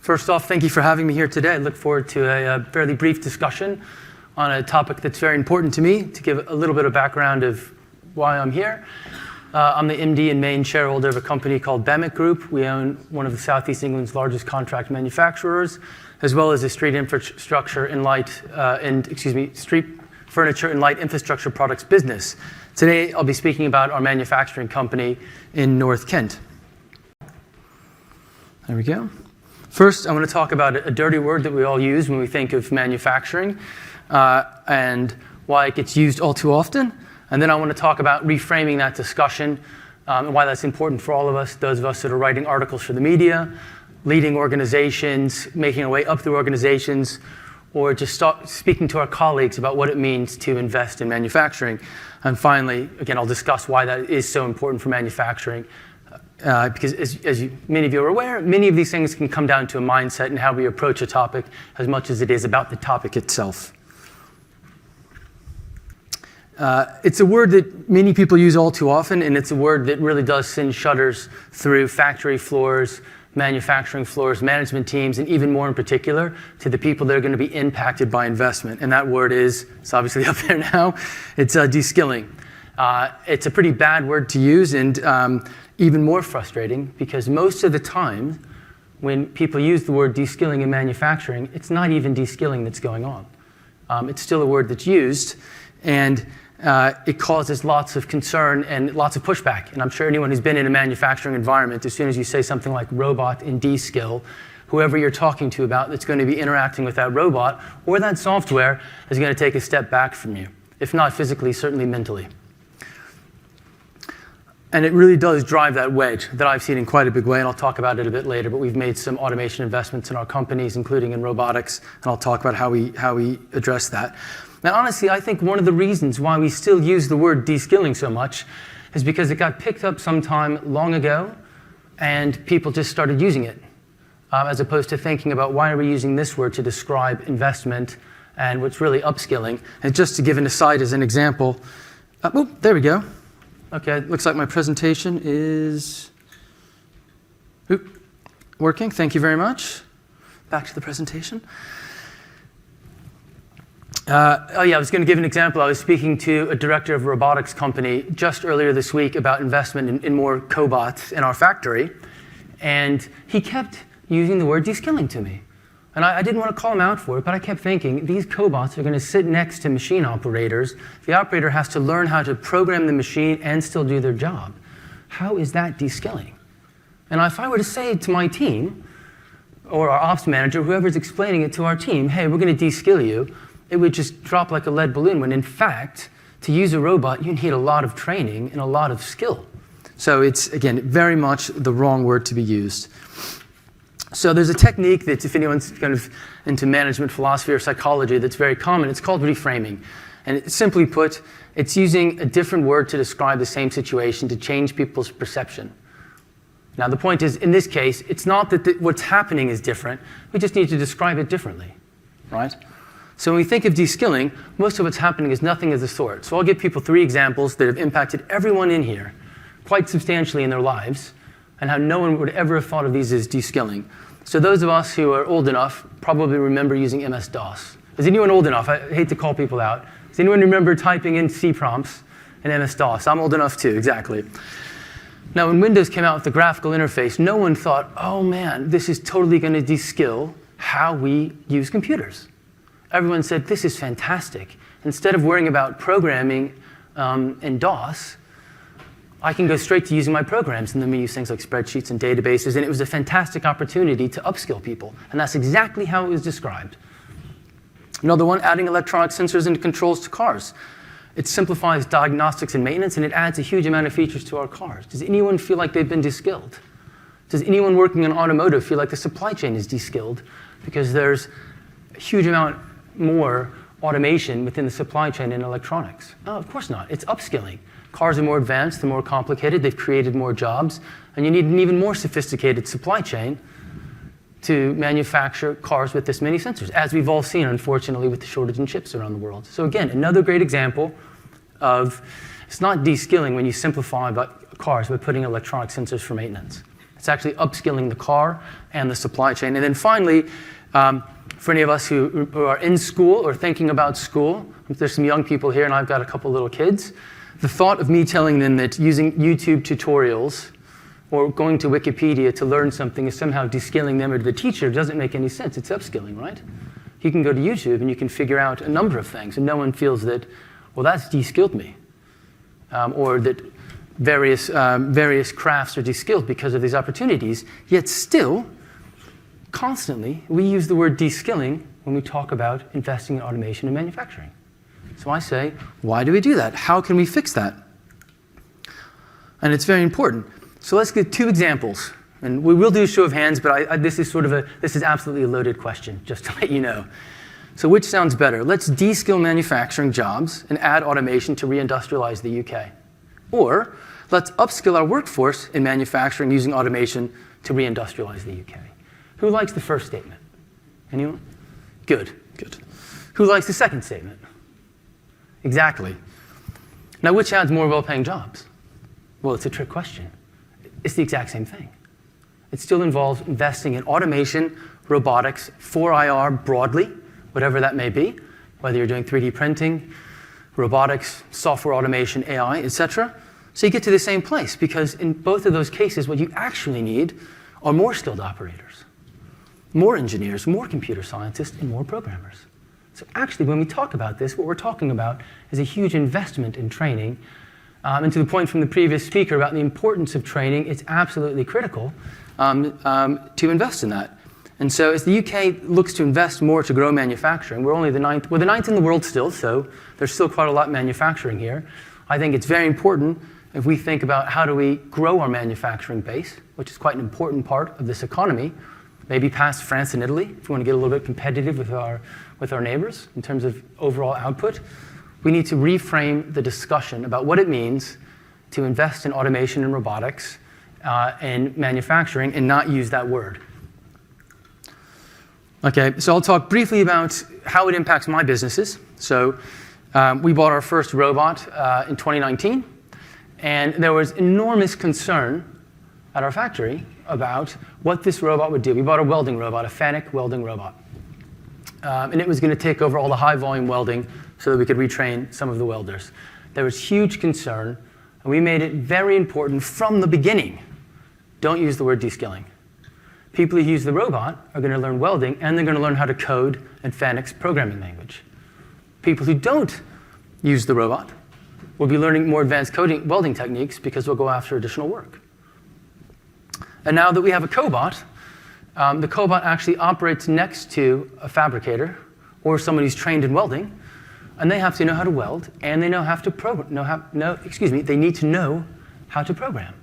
First off, thank you for having me here today. I look forward to a fairly brief discussion on a topic that's very important to me, to give a little bit of background of why I'm here. I'm the MD and main shareholder of a company called BAMUK Group. We own one of the Southeast England's largest contract manufacturers, as well as a street furniture and light infrastructure products business. Today, I'll be speaking about our manufacturing company in North Kent. There we go. First, I want to talk about a dirty word that we all use when we think of manufacturing and why it gets used all too often. And then I want to talk about reframing that discussion and why that's important for all of us, those of us that are writing articles for the media, leading organizations, making our way up through organizations, or just speaking to our colleagues about what it means to invest in manufacturing. And finally, again, I'll discuss why that is so important for manufacturing. Because as many of you are aware, many of these things can come down to a mindset and how we approach a topic as much as it is about the topic itself. It's a word that many people use all too often, and it's a word that really does send shudders through factory floors, manufacturing floors, management teams, and even more in particular, to the people that are going to be impacted by investment. And that word is, it's obviously up there now, it's descaling. It's a pretty bad word to use, and even more frustrating, because most of the time when people use the word descaling in manufacturing, it's not even descaling that's going on. It's still a word that's used, and it causes lots of concern and lots of pushback. And I'm sure anyone who's been in a manufacturing environment, as soon as you say something like robot and descale, whoever you're talking to about that's going to be interacting with that robot or that software is going to take a step back from you, if not physically, certainly mentally. And it really does drive that wedge that I've seen in quite a big way, and I'll talk about it a bit later, but we've made some automation investments in our companies, including in robotics, and I'll talk about how we address that. Now, honestly, I think one of the reasons why we still use the word descaling so much is because it got picked up sometime long ago, and people just started using it, as opposed to thinking about why are we using this word to describe investment and what's really upskilling. And just to give an aside as an example, there we go. Okay, looks like my presentation is working. Thank you very much. Back to the presentation. I was going to give an example. I was speaking to a director of a robotics company just earlier this week about investment in more cobots in our factory, and he kept using the word descaling to me. And I didn't want to call him out for it, but I kept thinking, these cobots are going to sit next to machine operators. The operator has to learn how to program the machine and still do their job. How is that descaling? And if I were to say to my team, or our ops manager, whoever's explaining it to our team, hey, we're going to descale you, it would just drop like a lead balloon, when in fact, to use a robot, you need a lot of training and a lot of skill. So it's, again, very much the wrong word to be used. So there's a technique that, if anyone's kind of into management philosophy or psychology, that's very common. It's called reframing. And simply put, it's using a different word to describe the same situation to change people's perception. Now, the point is, in this case, it's not that what's happening is different. We just need to describe it differently, right? So when we think of descaling, most of what's happening is nothing of the sort. So I'll give people 3 examples that have impacted everyone in here quite substantially in their lives, and how no one would ever have thought of these as descaling. So those of us who are old enough probably remember using MS-DOS. Is anyone old enough? I hate to call people out. Does anyone remember typing in C prompts in MS-DOS? I'm old enough too, exactly. Now, when Windows came out with the graphical interface, no one thought, oh man, this is totally going to descaling how we use computers. Everyone said, this is fantastic. Instead of worrying about programming in DOS, I can go straight to using my programs, and then we use things like spreadsheets and databases, and it was a fantastic opportunity to upskill people, and that's exactly how it was described. Another one, adding electronic sensors and controls to cars. It simplifies diagnostics and maintenance, and it adds a huge amount of features to our cars. Does anyone feel like they've been descaled? Does anyone working in automotive feel like the supply chain is descaled because there's a huge amount more automation within the supply chain in electronics? No, of course not. It's upskilling. Cars are more advanced, they're more complicated, they've created more jobs, and you need an even more sophisticated supply chain to manufacture cars with this many sensors, as we've all seen, unfortunately, with the shortage in chips around the world. So again, another great example of, it's not descaling when you simplify about cars by putting electronic sensors for maintenance. It's actually upskilling the car and the supply chain. And then finally, for any of us who are in school or thinking about school, there's some young people here and I've got a couple little kids, the thought of me telling them that using YouTube tutorials or going to Wikipedia to learn something is somehow de-skilling them or the teacher doesn't make any sense. It's upskilling, right? You can go to YouTube and you can figure out a number of things and no one feels that, well, that's de-skilled me. Or that various crafts are de-skilled because of these opportunities. Yet still, constantly, we use the word de-skilling when we talk about investing in automation and manufacturing. So I say, why do we do that? How can we fix that? And it's very important. So let's get 2 examples. And we will do a show of hands, but this is absolutely a loaded question, just to let you know. So which sounds better? Let's de-skill manufacturing jobs and add automation to reindustrialize the UK. Or let's upskill our workforce in manufacturing using automation to reindustrialize the UK. Who likes the first statement? Anyone? Good. Who likes the second statement? Exactly. Now, which adds more well-paying jobs? Well, it's a trick question. It's the exact same thing. It still involves investing in automation, robotics, 4IR broadly, whatever that may be, whether you're doing 3D printing, robotics, software automation, AI, etc. So you get to the same place, because in both of those cases, what you actually need are more skilled operators, more engineers, more computer scientists, and more programmers. So actually, when we talk about this, what we're talking about is a huge investment in training. And to the point from the previous speaker about the importance of training, it's absolutely critical to invest in that. And so as the UK looks to invest more to grow manufacturing, we're the ninth in the world still, so there's still quite a lot manufacturing here. I think it's very important if we think about how do we grow our manufacturing base, which is quite an important part of this economy, maybe past France and Italy, if we want to get a little bit competitive with our neighbors in terms of overall output. We need to reframe the discussion about what it means to invest in automation and robotics and manufacturing and not use that word. Okay, so I'll talk briefly about how it impacts my businesses. So we bought our first robot in 2019, and there was enormous concern at our factory about what this robot would do. We bought a welding robot, a FANUC welding robot. And it was going to take over all the high volume welding so that we could retrain some of the welders. There was huge concern, and we made it very important from the beginning. Don't use the word de-skilling. People who use the robot are going to learn welding, and they're going to learn how to code in FANUC's programming language. People who don't use the robot will be learning more advanced welding techniques because we'll go after additional work. And now that we have a cobot, the cobot actually operates next to a fabricator or someone who's trained in welding, and they have to know how to weld, and they know how to they need to know how to program.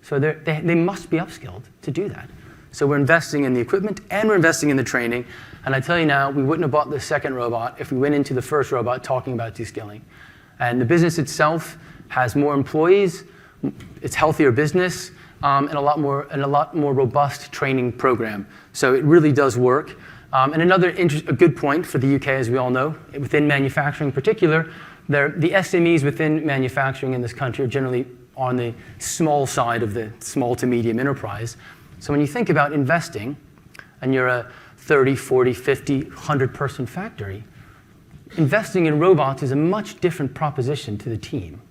So they must be upskilled to do that. So we're investing in the equipment and we're investing in the training. And I tell you now, we wouldn't have bought the second robot if we went into the first robot talking about de-skilling. And the business itself has more employees, it's healthier business, and a lot more robust training program. So it really does work. And a good point for the UK, as we all know, within manufacturing in particular, the SMEs within manufacturing in this country are generally on the small side of the small to medium enterprise. So when you think about investing, and you're a 30, 40, 50, 100-person factory, investing in robots is a much different proposition to the team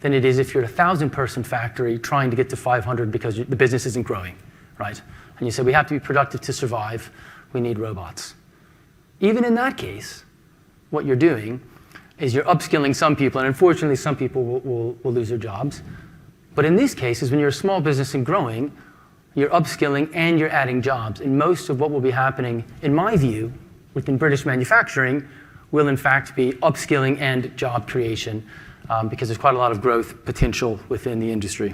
than it is if you're a 1,000-person factory trying to get to 500 because the business isn't growing, right? And you say, we have to be productive to survive, we need robots. Even in that case, what you're doing is you're upskilling some people, and unfortunately some people will lose their jobs. But in these cases, when you're a small business and growing, you're upskilling and you're adding jobs. And most of what will be happening, in my view, within British manufacturing, will in fact be upskilling and job creation because there's quite a lot of growth potential within the industry.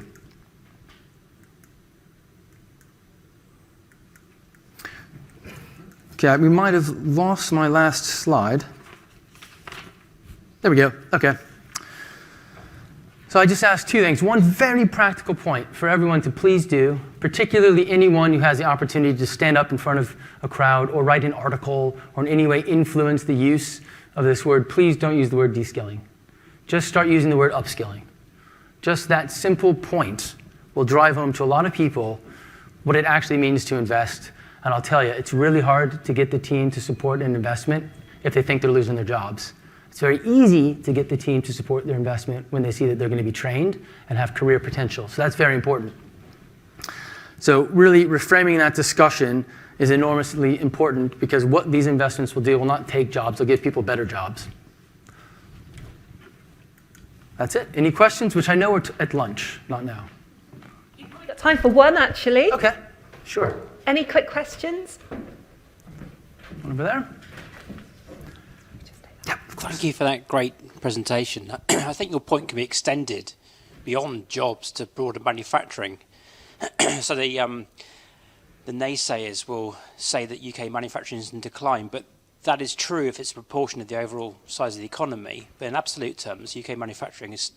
Okay, we might have lost my last slide. There we go, okay. So I just asked 2 things. One very practical point for everyone to please do, particularly anyone who has the opportunity to stand up in front of a crowd or write an article or in any way influence the use of this word. Please don't use the word de-skilling. Just start using the word upskilling. Just that simple point will drive home to a lot of people what it actually means to invest. And I'll tell you, it's really hard to get the team to support an investment if they think they're losing their jobs. It's very easy to get the team to support their investment when they see that they're going to be trained and have career potential. So that's very important. So really reframing that discussion is enormously important, because what these investments will do will not take jobs, they'll give people better jobs. That's it. Any questions? Which I know are at lunch, not now. You've probably got time for one, actually. Okay, sure. Any quick questions? One over there. Yep, thank you for that great presentation. I think your point can be extended beyond jobs to broader manufacturing. So the naysayers will say that UK manufacturing is in decline, but that is true if it's a proportion of the overall size of the economy. But in absolute terms, UK manufacturing has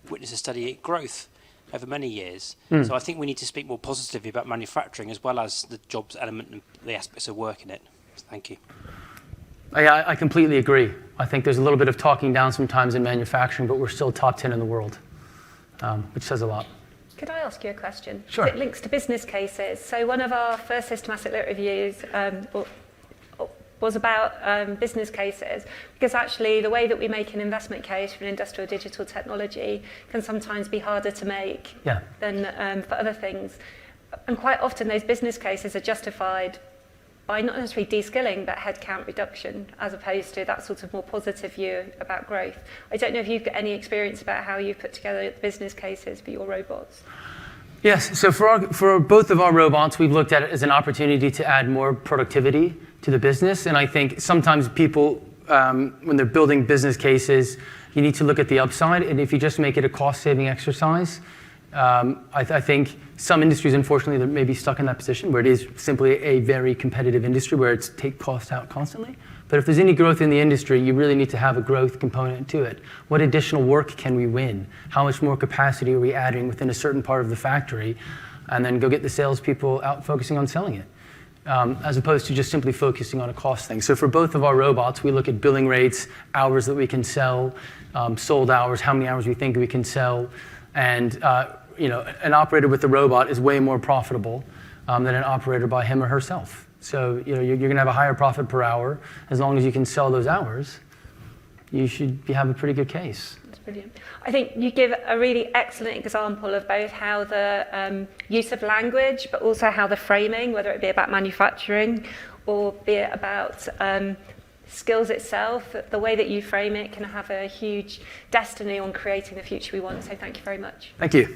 witnessed a steady growth over many years. So I think we need to speak more positively about manufacturing as well as the jobs element and the aspects of work in it. Thank you. I completely agree. I think there's a little bit of talking down sometimes in manufacturing, but we're still top 10 in the world, which says a lot. Could I ask you a question? Sure. It links to business cases. So one of our first systematic lit reviews was about business cases, because actually the way that we make an investment case for an industrial digital technology can sometimes be harder to make than for other things. And quite often those business cases are justified by not necessarily de-skilling, but headcount reduction, as opposed to that sort of more positive view about growth. I don't know if you've got any experience about how you put together the business cases for your robots. Yes, so for both of our robots, we've looked at it as an opportunity to add more productivity to the business. And I think sometimes people, when they're building business cases, you need to look at the upside. And if you just make it a cost-saving exercise, I think some industries, unfortunately, that may be stuck in that position where it is simply a very competitive industry where it's take cost out constantly. But if there's any growth in the industry, you really need to have a growth component to it. What additional work can we win? How much more capacity are we adding within a certain part of the factory? And then go get the salespeople out focusing on selling it, as opposed to just simply focusing on a cost thing. So for both of our robots, we look at billing rates, hours that we can sell, sold hours, how many hours we think we can sell. And an operator with the robot is way more profitable than an operator by him or herself. So you're going to have a higher profit per hour as long as you can sell those hours. You should have a pretty good case. That's brilliant. I think you give a really excellent example of both how the use of language, but also how the framing, whether it be about manufacturing or be it about skills itself, the way that you frame it can have a huge destiny on creating the future we want. So thank you very much. Thank you.